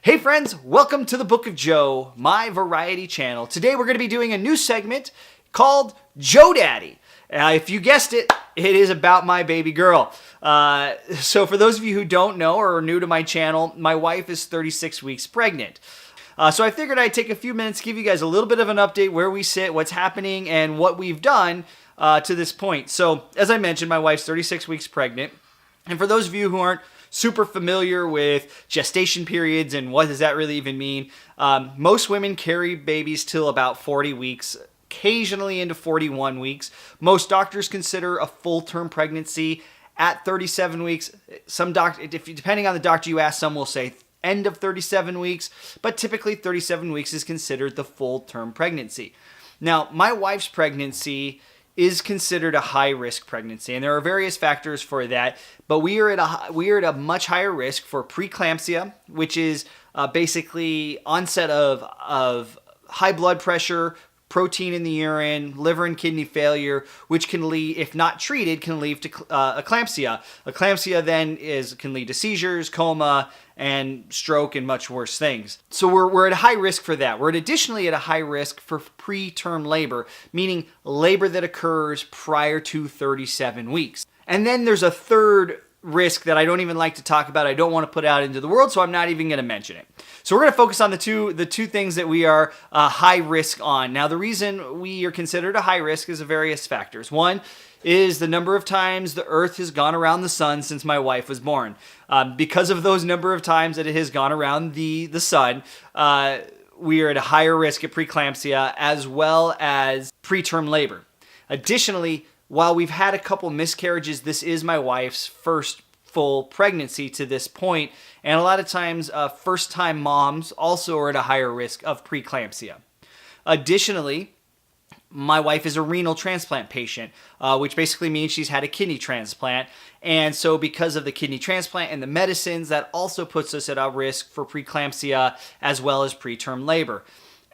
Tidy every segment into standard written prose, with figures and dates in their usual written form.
Hey friends, welcome to the Book of Joe, my variety channel. Today we're going to be doing a new segment called Joe Daddy. If you guessed it, it is about my baby girl. So for those of you who don't know or are new to my channel, my wife is 36 weeks pregnant. So I figured I'd take a few minutes to give you guys a little bit of an update where we sit, what's happening, and what we've done to this point. So as I mentioned, my wife's 36 weeks pregnant. And for those of you who aren't super familiar with gestation periods and what does that really even mean, most women carry babies till about 40 weeks, occasionally into 41 weeks. Most doctors consider a full-term pregnancy at 37 weeks. Depending on the doctor you ask, some will say end of 37 weeks, but typically 37 weeks is considered the full-term pregnancy. Now, my wife's pregnancy is considered a high-risk pregnancy, and there are various factors for that, but we are at a much higher risk for pre-eclampsia, which is basically onset of high blood pressure, protein in the urine, liver and kidney failure, which can lead, if not treated, can lead to eclampsia. Eclampsia then can lead to seizures, coma, and stroke, and much worse things. So we're at a high risk for that. We're additionally at a high risk for preterm labor, meaning labor that occurs prior to 37 weeks. And then there's a third risk that I don't even like to talk about. I don't want to put out into the world, so I'm not even going to mention it. So we're going to focus on the two things that we are high risk on. Now, the reason we are considered a high risk is various factors. One is the number of times the Earth has gone around the sun since my wife was born. Because of those number of times that it has gone around the sun, we are at a higher risk of preeclampsia as well as preterm labor. Additionally, while we've had a couple miscarriages, this is my wife's first full pregnancy to this point, and a lot of times first-time moms also are at a higher risk of preeclampsia. Additionally, my wife is a renal transplant patient, which basically means she's had a kidney transplant, and so because of the kidney transplant and the medicines, that also puts us at a risk for preeclampsia as well as preterm labor.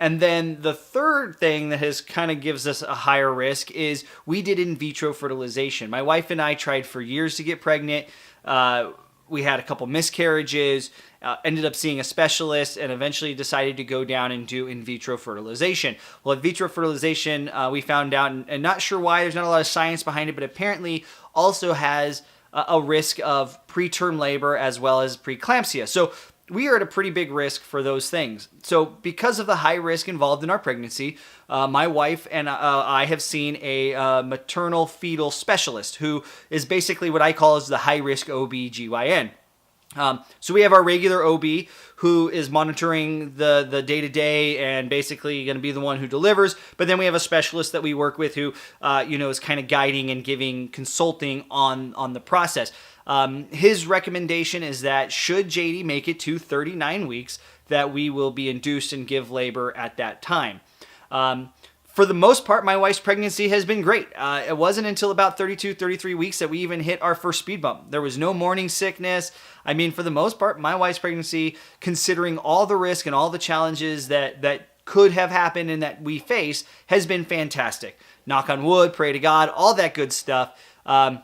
And then the third thing that gives us a higher risk is we did in vitro fertilization. My wife and I tried for years to get pregnant. We had a couple miscarriages, ended up seeing a specialist, and eventually decided to go down and do in vitro fertilization. Well, in vitro fertilization, we found out, and not sure why, there's not a lot of science behind it, but apparently also has a risk of preterm labor as well as preeclampsia. So we are at a pretty big risk for those things. So because of the high risk involved in our pregnancy, my wife and I have seen a maternal fetal specialist who is basically what I call as the high risk OB-GYN. So we have our regular OB who is monitoring the day-to-day and basically going to be the one who delivers. But then we have a specialist that we work with who, is kind of guiding and consulting on the process. His recommendation is that should JD make it to 39 weeks, that we will be induced and give labor at that time. For the most part, my wife's pregnancy has been great. It wasn't until about 32, 33 weeks that we even hit our first speed bump. There was no morning sickness. I mean, for the most part, my wife's pregnancy, considering all the risk and all the challenges that could have happened and that we face, has been fantastic. Knock on wood, pray to God, all that good stuff.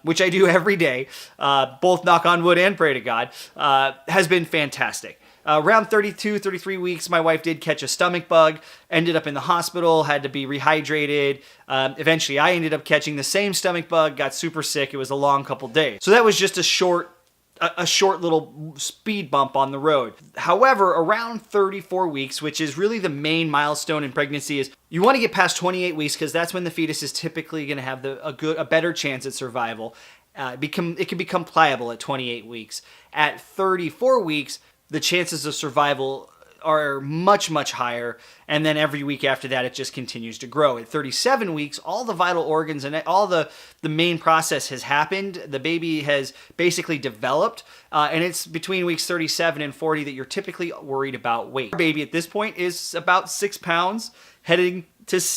Which I do every day, both knock on wood and pray to God, has been fantastic. Around 32, 33 weeks, my wife did catch a stomach bug, ended up in the hospital, had to be rehydrated. Eventually, I ended up catching the same stomach bug, got super sick. It was a long couple days. So that was just a short little speed bump on the road. However, around 34 weeks, which is really the main milestone in pregnancy, is you want to get past 28 weeks because that's when the fetus is typically going to have a better chance at survival. It can become pliable at 28 weeks. At 34 weeks, the chances of survival are much, much higher, and then every week after that, it just continues to grow. At 37 weeks, all the vital organs and all the main process has happened. The baby has basically developed, and it's between weeks 37 and 40 that you're typically worried about weight. Our baby at this point is about 6 pounds,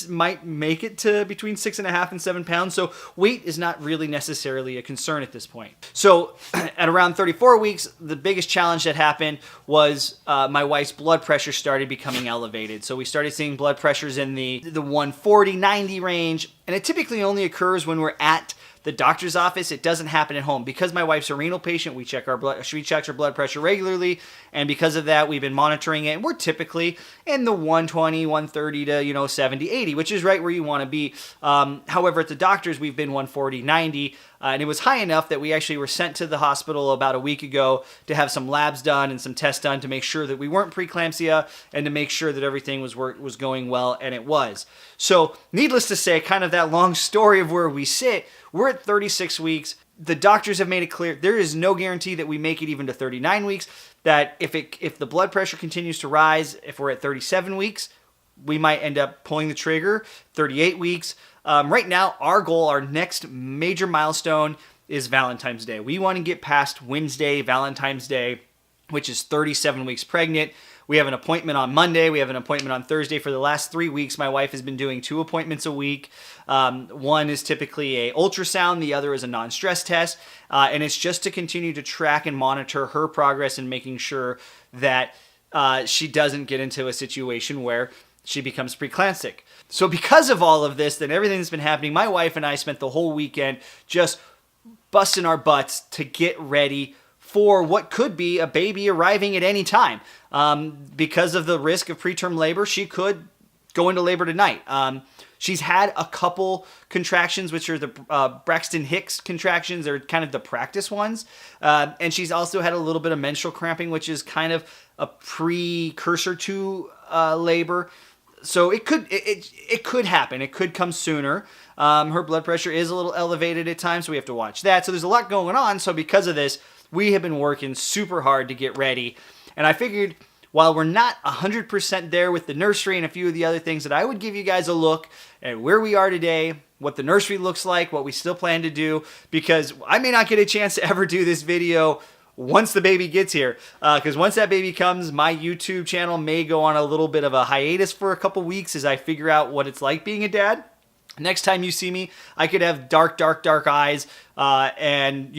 might make it to between 6.5 and 7 pounds. So weight is not really necessarily a concern at this point. So at around 34 weeks, the biggest challenge that happened was my wife's blood pressure started becoming elevated. So we started seeing blood pressures in the 140, 90 range. And it typically only occurs when we're at the doctor's office. It doesn't happen at home. Because my wife's a renal patient, she checks her blood pressure regularly, and because of that, we've been monitoring it, and we're typically in the 120, 130 to 70, 80, which is right where you want to be. However, at the doctor's, we've been 140, 90, and it was high enough that we actually were sent to the hospital about a week ago to have some labs done and some tests done to make sure that we weren't pre-eclampsia and to make sure that everything was going well, and it was. So needless to say, kind of that long story of where we sit, we're at 36 weeks. The doctors have made it clear there is no guarantee that we make it even to 39 weeks, that if the blood pressure continues to rise, if we're at 37 weeks, we might end up pulling the trigger, 38 weeks. Right now, our goal, our next major milestone is Valentine's Day. We want to get past Wednesday, Valentine's Day, which is 37 weeks pregnant. We have an appointment on Monday. We have an appointment on Thursday. For the last 3 weeks, my wife has been doing 2 appointments a week. One is typically an ultrasound. The other is a non-stress test. And it's just to continue to track and monitor her progress and making sure that she doesn't get into a situation where she becomes preeclamptic. So because of all of this and everything that's been happening, my wife and I spent the whole weekend just busting our butts to get ready for what could be a baby arriving at any time. Because of the risk of preterm labor, she could go into labor tonight. She's had a couple contractions, which are the Braxton Hicks contractions. They're kind of the practice ones. And she's also had a little bit of menstrual cramping, which is kind of a precursor to labor. So it could happen. It could come sooner. Her blood pressure is a little elevated at times, so we have to watch that. So there's a lot going on. So because of this, we have been working super hard to get ready. And I figured while we're not 100% there with the nursery and a few of the other things, that I would give you guys a look at where we are today, what the nursery looks like, what we still plan to do, because I may not get a chance to ever do this video once the baby gets here. Because once that baby comes, my YouTube channel may go on a little bit of a hiatus for a couple weeks as I figure out what it's like being a dad. Next time you see me, I could have dark eyes and,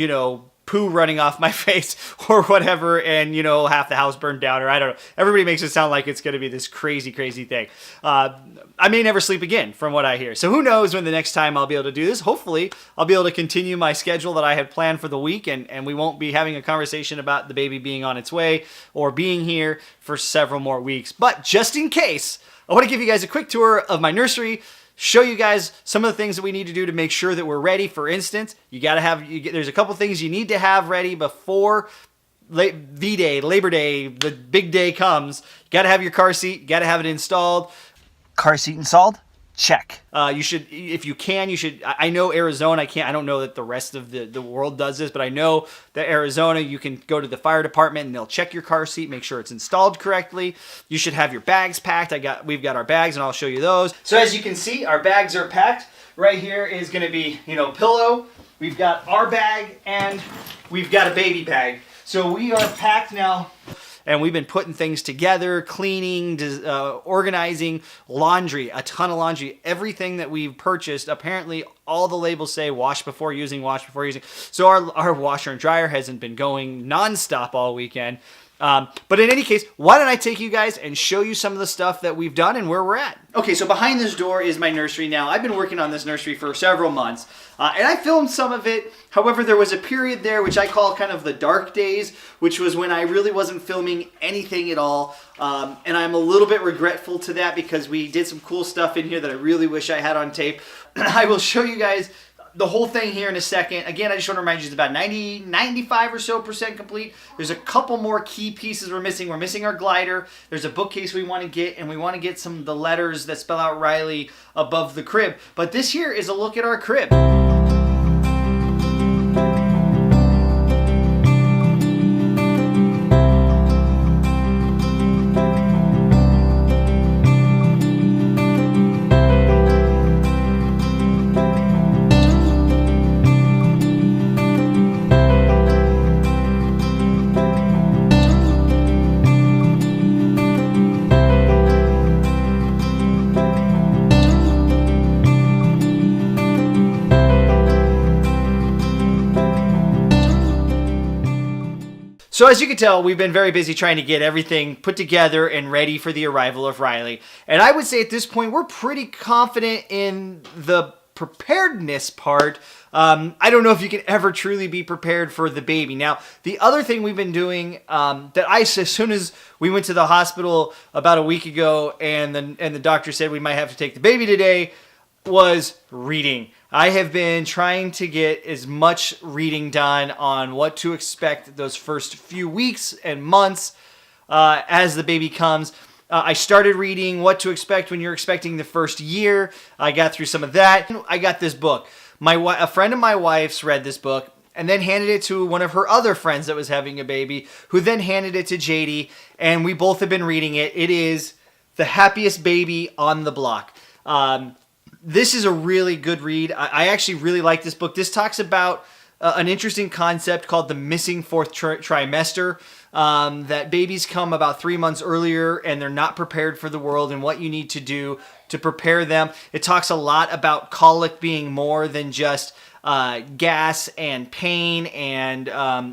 poo running off my face or whatever, and half the house burned down, or I don't know. Everybody makes it sound like it's going to be this crazy thing. I may never sleep again from what I hear. So who knows when the next time I'll be able to do this. Hopefully I'll be able to continue my schedule that I had planned for the week, and we won't be having a conversation about the baby being on its way or being here for several more weeks. But just in case, I want to give you guys a quick tour of my nursery, show you guys some of the things that we need to do to make sure that we're ready. For instance, there's a couple things you need to have ready before V-Day, Labor Day, the big day comes. You got to have your car seat. You got to have it installed. Car seat installed? Check. You should, if you can, I know Arizona, I don't know that the rest of the world does this, but I know that Arizona, you can go to the fire department and they'll check your car seat, make sure it's installed correctly. You should have your bags packed. We've got our bags, and I'll show you those. So as you can see, our bags are packed. Right here is going to be, pillow. We've got our bag, and we've got a baby bag. So we are packed now. And we've been putting things together, cleaning, organizing, laundry, a ton of laundry. Everything that we've purchased, apparently all the labels say wash before using, wash before using. So our washer and dryer hasn't been going nonstop all weekend. But in any case, why don't I take you guys and show you some of the stuff that we've done and where we're at. Okay, so behind this door is my nursery now. I've been working on this nursery for several months, and I filmed some of it. However, there was a period there which I call kind of the dark days, which was when I really wasn't filming anything at all. And I'm a little bit regretful to that because we did some cool stuff in here that I really wish I had on tape. I will show you guys the whole thing here in a second. Again, I just want to remind you it's about 95% or so complete. There's a couple more key pieces we're missing. We're missing our glider. There's a bookcase we want to get, and we want to get some of the letters that spell out Rylee above the crib. But this here is a look at our crib. So as you can tell, we've been very busy trying to get everything put together and ready for the arrival of Rylee. And I would say at this point, we're pretty confident in the preparedness part, I don't know if you can ever truly be prepared for the baby. Now, the other thing we've been doing as soon as we went to the hospital about a week ago and the doctor said we might have to take the baby today, was reading. I have been trying to get as much reading done on what to expect those first few weeks and months as the baby comes. I started reading What to Expect When You're Expecting the First Year. I got through some of that. I got this book. A friend of my wife's read this book and then handed it to one of her other friends that was having a baby, who then handed it to JD, and we both have been reading it. It is The Happiest Baby on the Block. This is a really good read. I actually really like this book. This talks about an interesting concept called the missing fourth trimester, that babies come about 3 months earlier and they're not prepared for the world and what you need to do to prepare them. It talks a lot about colic being more than just gas and pain and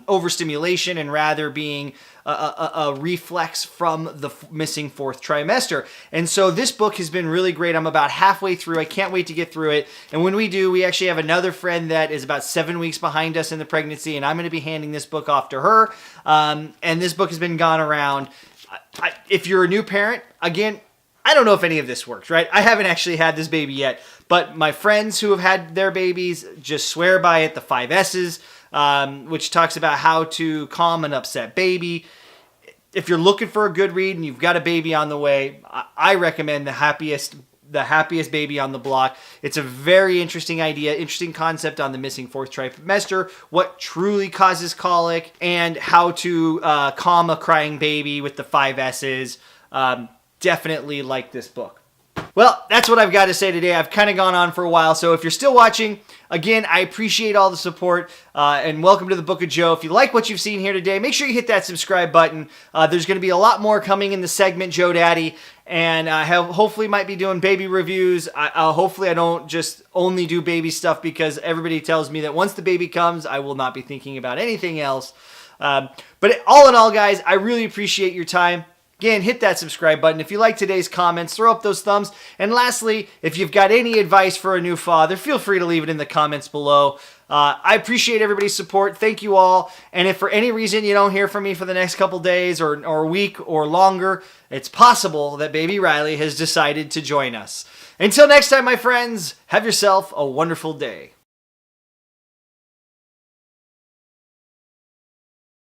overstimulation, and rather being a reflex from the missing fourth trimester. And so this book has been really great. I'm about halfway through. I can't wait to get through it. And when we do, we actually have another friend that is about 7 weeks behind us in the pregnancy, and I'm going to be handing this book off to her. And this book has been gone around. If you're a new parent, again, I don't know if any of this works, right? I haven't actually had this baby yet, but my friends who have had their babies just swear by it. The 5 S's, which talks about how to calm an upset baby. If you're looking for a good read and you've got a baby on the way, I recommend The Happiest Baby on the Block. It's a very interesting idea, interesting concept on the missing fourth trimester, what truly causes colic, and how to calm a crying baby with the 5 S's. Definitely like this book. Well, that's what I've got to say today. I've kind of gone on for a while, so if you're still watching, again, I appreciate all the support, and welcome to the Book of Joe. If you like what you've seen here today, make sure you hit that subscribe button. There's going to be a lot more coming in the segment Joe Daddy, and hopefully might be doing baby reviews. Hopefully I don't just only do baby stuff, because everybody tells me that once the baby comes, I will not be thinking about anything else. But all in all, guys, I really appreciate your time. Again, hit that subscribe button. If you like today's comments, throw up those thumbs. And lastly, if you've got any advice for a new father, feel free to leave it in the comments below. I appreciate everybody's support. Thank you all. And if for any reason you don't hear from me for the next couple days or a week or longer, it's possible that baby Rylee has decided to join us. Until next time, my friends, have yourself a wonderful day.